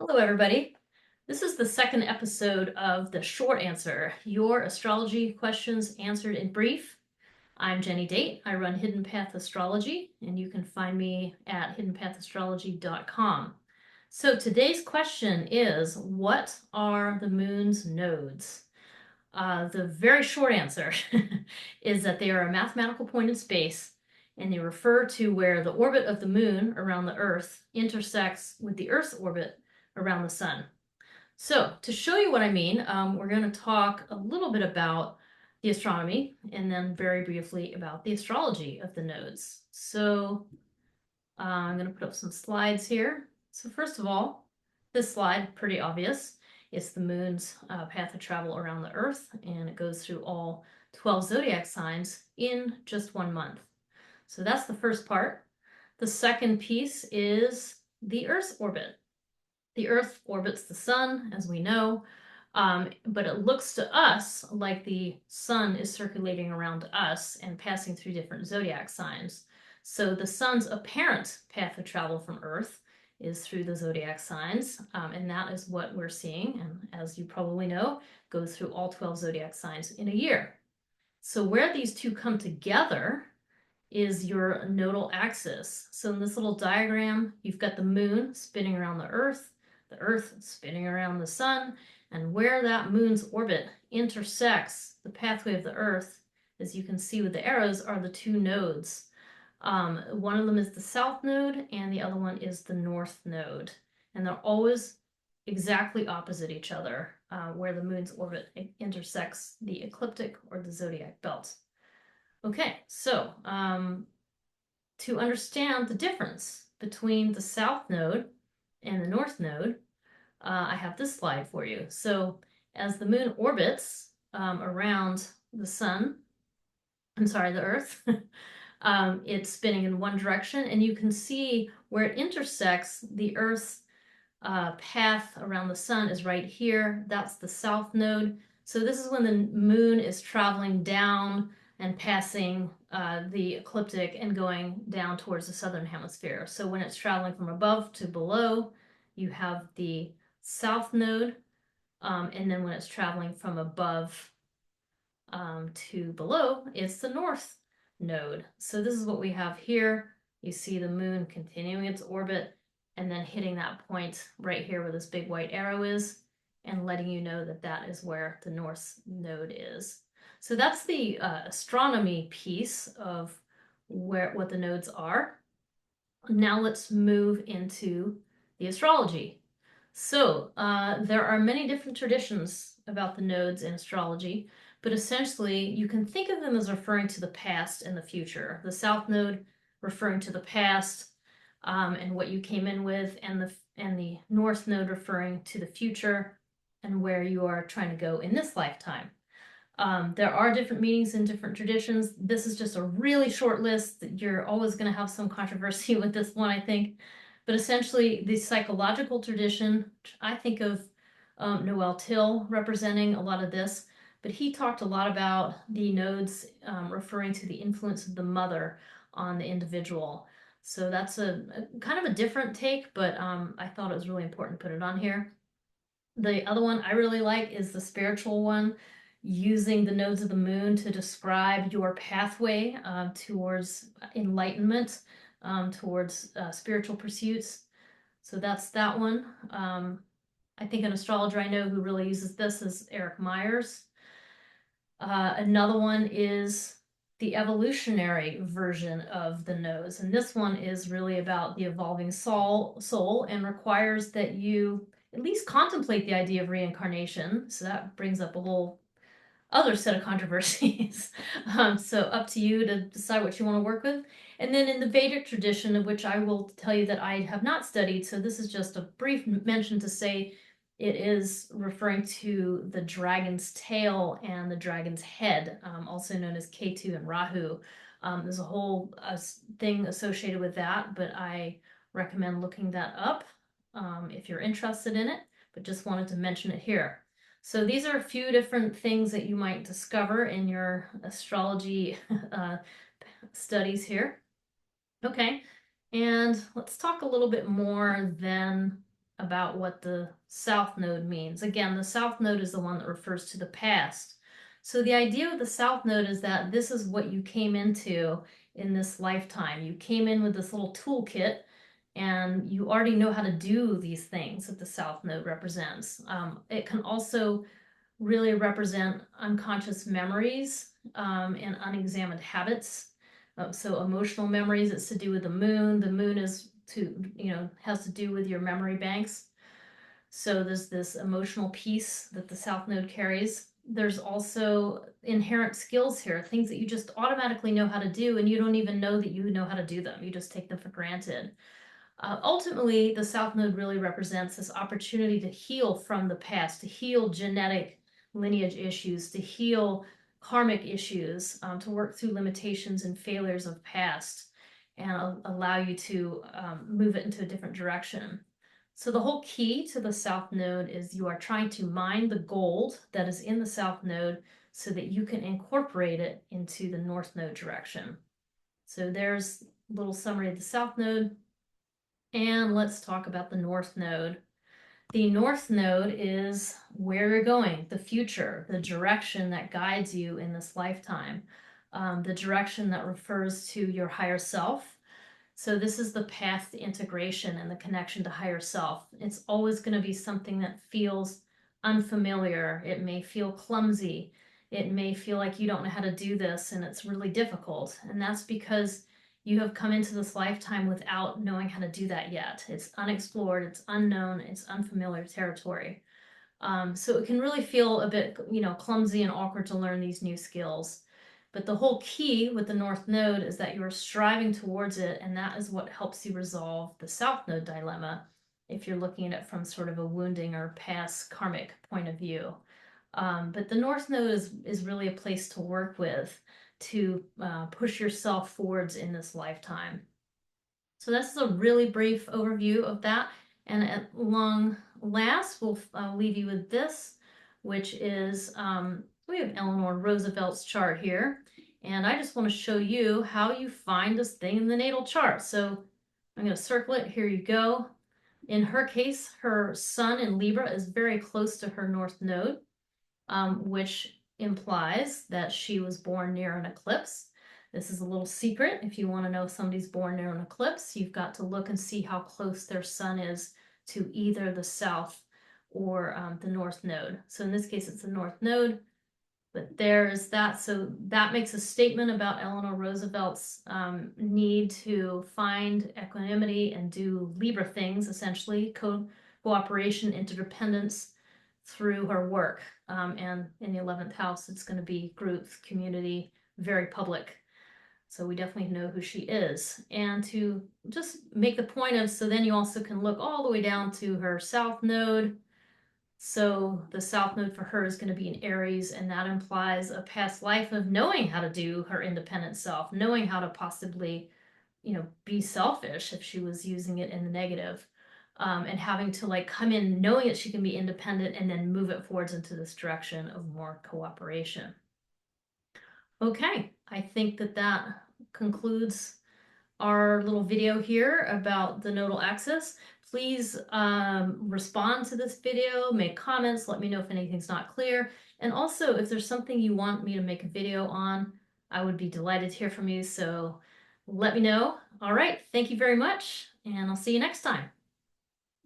Hello, everybody. This is the second episode of The Short Answer, your astrology questions answered in brief. I'm Jennie Date. I run Hidden Path Astrology, and you can find me at hiddenpathastrology.com. So today's question is, what are the moon's nodes? The very short answer is that they are a mathematical point in space, and they refer to where the orbit of the moon around the Earth intersects with the Earth's orbit around the sun. So to show you what I mean, we're going to talk a little bit about the astronomy and then very briefly about the astrology of the nodes. So I'm going to put up some slides here. So first of all, this slide, pretty obvious. It's the moon's path of travel around the Earth, and it goes through all 12 zodiac signs in just 1 month. So that's the first part. The second piece is the Earth's orbit. The Earth orbits the sun, as we know, but it looks to us like the sun is circulating around us and passing through different zodiac signs. So the sun's apparent path of travel from Earth is through the zodiac signs, and that is what we're seeing, and as you probably know, goes through all 12 zodiac signs in a year. So where these two come together is your nodal axis. So in this little diagram, you've got the moon spinning around the Earth spinning around the sun, and where that moon's orbit intersects the pathway of the Earth, as you can see with the arrows, are the two nodes. One of them is the south node, and the other one is the north node. And they're always exactly opposite each other, where the moon's orbit intersects the ecliptic or the zodiac belt. Okay, so to understand the difference between the south node and the north node, I have this slide for you. So as the moon orbits around the sun, the Earth, it's spinning in one direction, and you can see where it intersects the Earth's path around the sun is right here. That's the south node. So this is when the moon is traveling down and passing the ecliptic and going down towards the southern hemisphere. So when it's traveling from above to below, you have the south node, and then when it's traveling from above to below, it's the north node. So this is what we have here. You see the moon continuing its orbit and then hitting that point right here where this big white arrow is, and letting you know that that is where the north node is. So that's the astronomy piece of what the nodes are. Now let's move into the astrology. So there are many different traditions about the nodes in astrology, but essentially you can think of them as referring to the past and the future. The south node referring to the past and what you came in with, and the north node referring to the future and where you are trying to go in this lifetime. There are different meanings in different traditions. This is just a really short list. You're always going to have some controversy with this one, I think. But essentially, the psychological tradition, I think of Noel Tyl representing a lot of this, but he talked a lot about the nodes referring to the influence of the mother on the individual. So that's a kind of a different take, but I thought it was really important to put it on here. The other one I really like is the spiritual one, using the nodes of the moon to describe your pathway towards enlightenment, towards spiritual pursuits. So that's that one. I think an astrologer I know who really uses this is Eric Myers. Another one is the evolutionary version of the nodes, and this one is really about the evolving soul and requires that you at least contemplate the idea of reincarnation. So that brings up a whole other set of controversies. So up to you to decide what you want to work with. And then in the Vedic tradition, of which I will tell you that I have not studied, so this is just a brief mention to say it is referring to the dragon's tail and the dragon's head, also known as Ketu and Rahu. There's a whole thing associated with that, but I recommend looking that up if you're interested in it, but just wanted to mention it here. So these are a few different things that you might discover in your astrology studies here. Okay, and let's talk a little bit more then about what the south node means. Again, the south node is the one that refers to the past. So the idea of the south node is that this is what you came into in this lifetime. You came in with this little toolkit and you already know how to do these things that the south node represents. It can also really represent unconscious memories and unexamined habits. So emotional memories, it's to do with the moon. The moon is has to do with your memory banks. So there's this emotional piece that the south node carries. There's also inherent skills here, things that you just automatically know how to do, and you don't even know that you know how to do them. You just take them for granted. Ultimately, the south node really represents this opportunity to heal from the past, to heal genetic lineage issues, to heal karmic issues, to work through limitations and failures of past, and allow you to move it into a different direction. So the whole key to the south node is you are trying to mine the gold that is in the south node so that you can incorporate it into the north node direction. So there's a little summary of the south node. And let's talk about the north node. The north node is where you're going, the future, the direction that guides you in this lifetime, the direction that refers to your higher self. So this is the path to integration and the connection to higher self. It's always going to be something that feels unfamiliar. It may feel clumsy. It may feel like you don't know how to do this and it's really difficult. And that's because you have come into this lifetime without knowing how to do that yet. It's unexplored, it's unknown, it's unfamiliar territory. So it can really feel a bit, clumsy and awkward to learn these new skills. But the whole key with the North Node is that you're striving towards it, and that is what helps you resolve the South Node dilemma if you're looking at it from sort of a wounding or past karmic point of view. But the North Node is really a place to work with to push yourself forwards in this lifetime. So this is a really brief overview of that. And at long last, we'll leave you with this, which is we have Eleanor Roosevelt's chart here. And I just want to show you how you find this thing in the natal chart. So I'm going to circle it. Here you go. In her case, her sun in Libra is very close to her North Node, which implies that she was born near an eclipse. This is a little secret. If you want to know if somebody's born near an eclipse, you've got to look and see how close their sun is to either the south or the north node. So in this case, it's the north node, but there's that. So that makes a statement about Eleanor Roosevelt's need to find equanimity and do Libra things, essentially, cooperation, interdependence, through her work. And in the 11th house, it's going to be groups, community, very public. So we definitely know who she is. And to just make the point of, so then you also can look all the way down to her south node. So the south node for her is going to be in Aries, and that implies a past life of knowing how to do her independent self, knowing how to possibly, be selfish if she was using it in the negative. And having to come in knowing that she can be independent and then move it forwards into this direction of more cooperation. Okay, I think that concludes our little video here about the nodal axis. Please respond to this video, make comments, let me know if anything's not clear. And also, if there's something you want me to make a video on, I would be delighted to hear from you. So let me know. All right, thank you very much, and I'll see you next time.